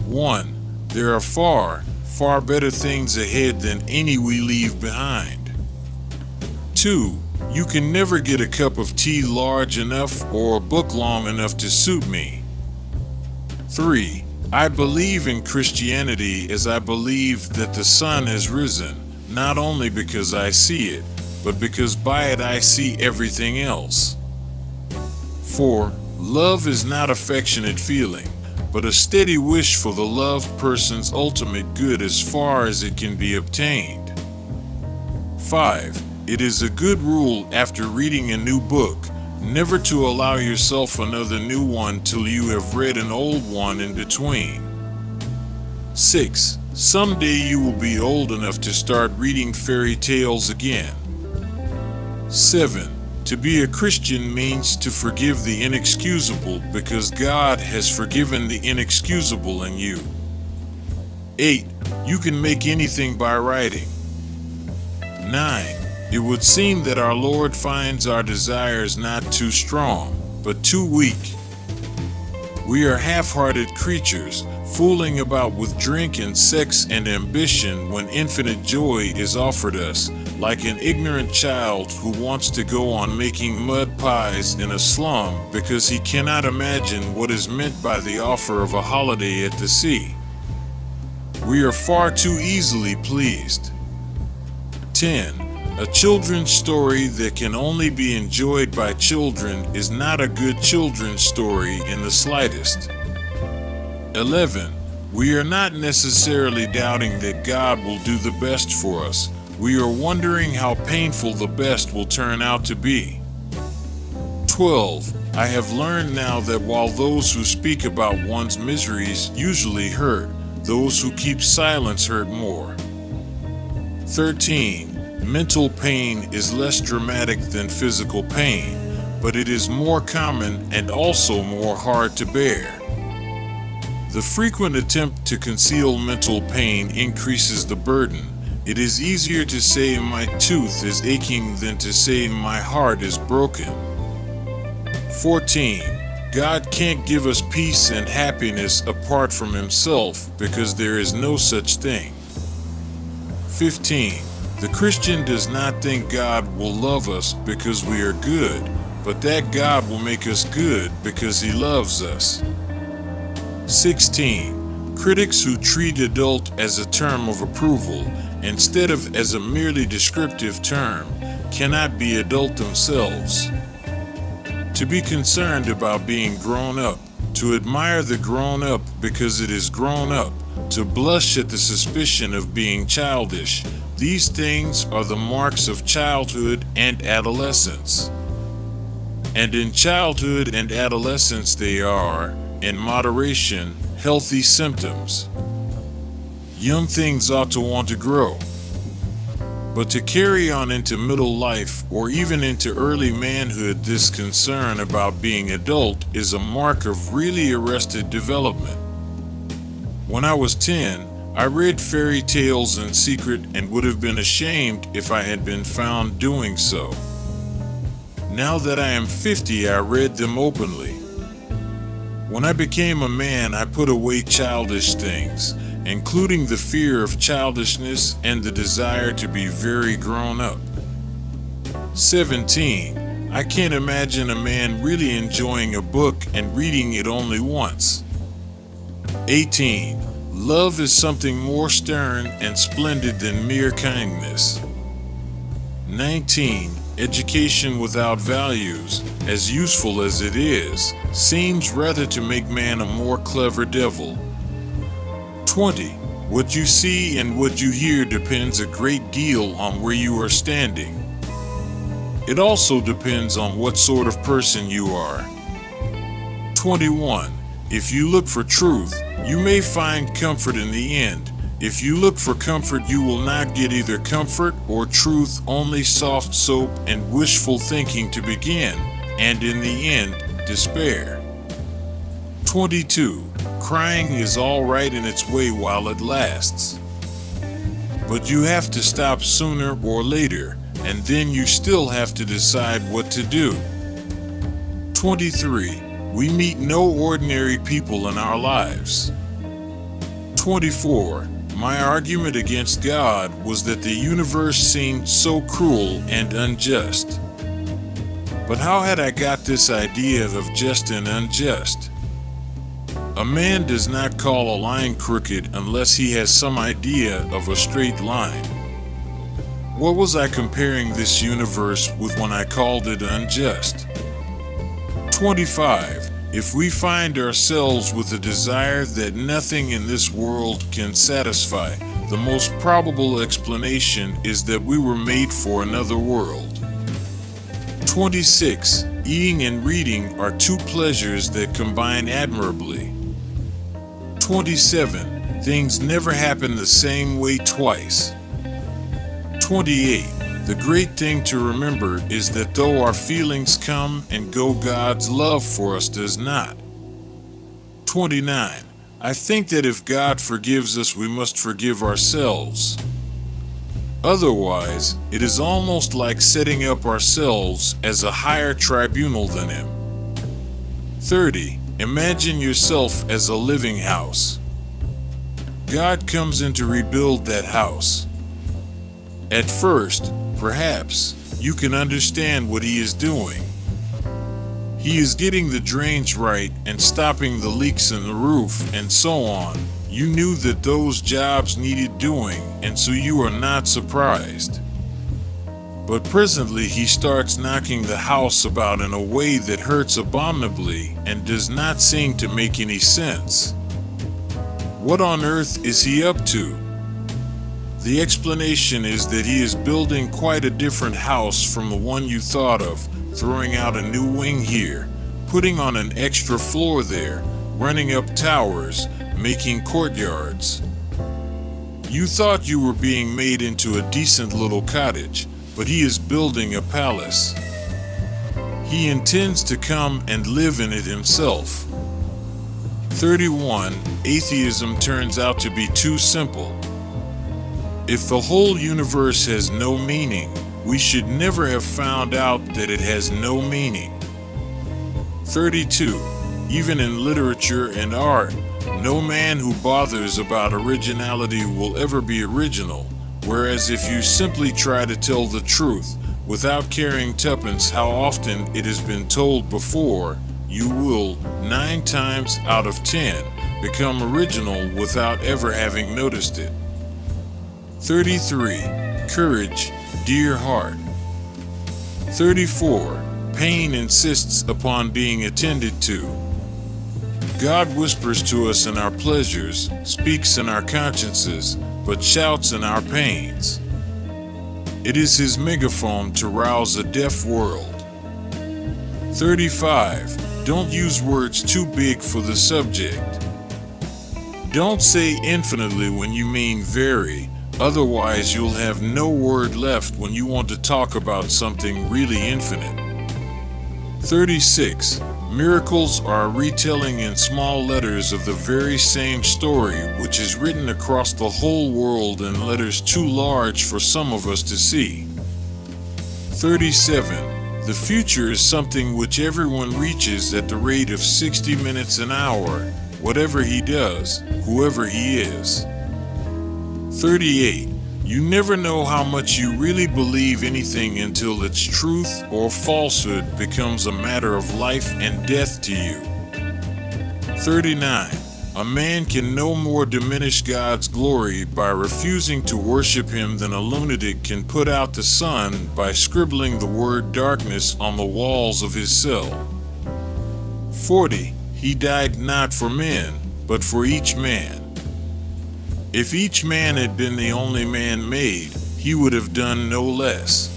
1. There are far, far better things ahead than any we leave behind. 2. You can never get a cup of tea large enough or a book long enough to suit me. 3. I believe in Christianity as I believe that the sun has risen, not only because I see it, but because by it I see everything else. 4. Love is not affectionate feeling, but a steady wish for the loved person's ultimate good as far as it can be obtained. 5. It is a good rule after reading a new book, never to allow yourself another new one till you have read an old one in between. 6. Someday you will be old enough to start reading fairy tales again. 7. To be a Christian means to forgive the inexcusable because God has forgiven the inexcusable in you. 8. You can make anything by writing. 9. It would seem that our Lord finds our desires not too strong, but too weak. We are half-hearted creatures, fooling about with drink and sex and ambition when infinite joy is offered us, like an ignorant child who wants to go on making mud pies in a slum because he cannot imagine what is meant by the offer of a holiday at the sea. We are far too easily pleased. 10. A children's story that can only be enjoyed by children is not a good children's story in the slightest. 11. We are not necessarily doubting that God will do the best for us. We are wondering how painful the best will turn out to be. 12. I have learned now that while those who speak about one's miseries usually hurt, those who keep silence hurt more. 13. Mental pain is less dramatic than physical pain, but it is more common and also more hard to bear. The frequent attempt to conceal mental pain increases the burden. It is easier to say my tooth is aching than to say my heart is broken. 14. God can't give us peace and happiness apart from Himself because there is no such thing. 15. The Christian does not think God will love us because we are good, but that God will make us good because He loves us. 16. Critics who treat adult as a term of approval instead of as a merely descriptive term cannot be adult themselves. To be concerned about being grown up, to admire the grown up because it is grown up, to blush at the suspicion of being childish, these things are the marks of childhood and adolescence. And in childhood and adolescence they are, in moderation, healthy symptoms. Young things ought to want to grow. But to carry on into middle life or even into early manhood, this concern about being adult is a mark of really arrested development. When I was 10, I read fairy tales in secret and would have been ashamed if I had been found doing so. Now that I am 50, I read them openly. When I became a man, I put away childish things, including the fear of childishness and the desire to be very grown up. 17. I can't imagine a man really enjoying a book and reading it only once. 18. Love is something more stern and splendid than mere kindness. 19. Education without values, as useful as it is, seems rather to make man a more clever devil. 20. What you see and what you hear depends a great deal on where you are standing. It also depends on what sort of person you are. 21. If you look for truth, you may find comfort in the end. If you look for comfort, you will not get either comfort or truth, only soft soap and wishful thinking to begin, and in the end, despair. 22. Crying is all right in its way while it lasts. But you have to stop sooner or later, and then you still have to decide what to do. 23. We meet no ordinary people in our lives. 24. My argument against God was that the universe seemed so cruel and unjust. But how had I got this idea of just and unjust? A man does not call a line crooked unless he has some idea of a straight line. What was I comparing this universe with when I called it unjust? 25. If we find ourselves with a desire that nothing in this world can satisfy, the most probable explanation is that we were made for another world. 26. Eating and reading are two pleasures that combine admirably. 27. Things never happen the same way twice. 28. The great thing to remember is that though our feelings come and go, God's love for us does not. 29. I think that if God forgives us, we must forgive ourselves. Otherwise, it is almost like setting up ourselves as a higher tribunal than Him. 30. Imagine yourself as a living house. God comes in to rebuild that house. At first, perhaps, you can understand what He is doing. He is getting the drains right and stopping the leaks in the roof and so on. You knew that those jobs needed doing, and so you are not surprised. But presently He starts knocking the house about in a way that hurts abominably and does not seem to make any sense. What on earth is He up to? The explanation is that He is building quite a different house from the one you thought of, throwing out a new wing here, putting on an extra floor there, running up towers, making courtyards. You thought you were being made into a decent little cottage, but He is building a palace. He intends to come and live in it Himself. 31. Atheism turns out to be too simple. If the whole universe has no meaning, we should never have found out that it has no meaning. 32. Even in literature and art, no man who bothers about originality will ever be original, whereas if you simply try to tell the truth without caring tuppence how often it has been told before, you will, 9 times out of 10, become original without ever having noticed it. 33. Courage, dear heart. 34. Pain insists upon being attended to. God whispers to us in our pleasures, speaks in our consciences, but shouts in our pains. It is His megaphone to rouse a deaf world. 35. Don't use words too big for the subject. Don't say infinitely when you mean very. Otherwise, you'll have no word left when you want to talk about something really infinite. 36. Miracles are a retelling in small letters of the very same story, which is written across the whole world in letters too large for some of us to see. 37. The future is something which everyone reaches at the rate of 60 minutes an hour, whatever he does, whoever he is. 38. You never know how much you really believe anything until its truth or falsehood becomes a matter of life and death to you. 39. A man can no more diminish God's glory by refusing to worship Him than a lunatic can put out the sun by scribbling the word darkness on the walls of his cell. 40. He died not for men, but for each man. If each man had been the only man made, he would have done no less.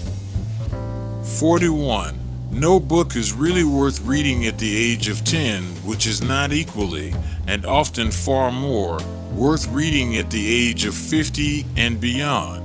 41. No book is really worth reading at the age of 10, which is not equally, and often far more, worth reading at the age of 50 and beyond.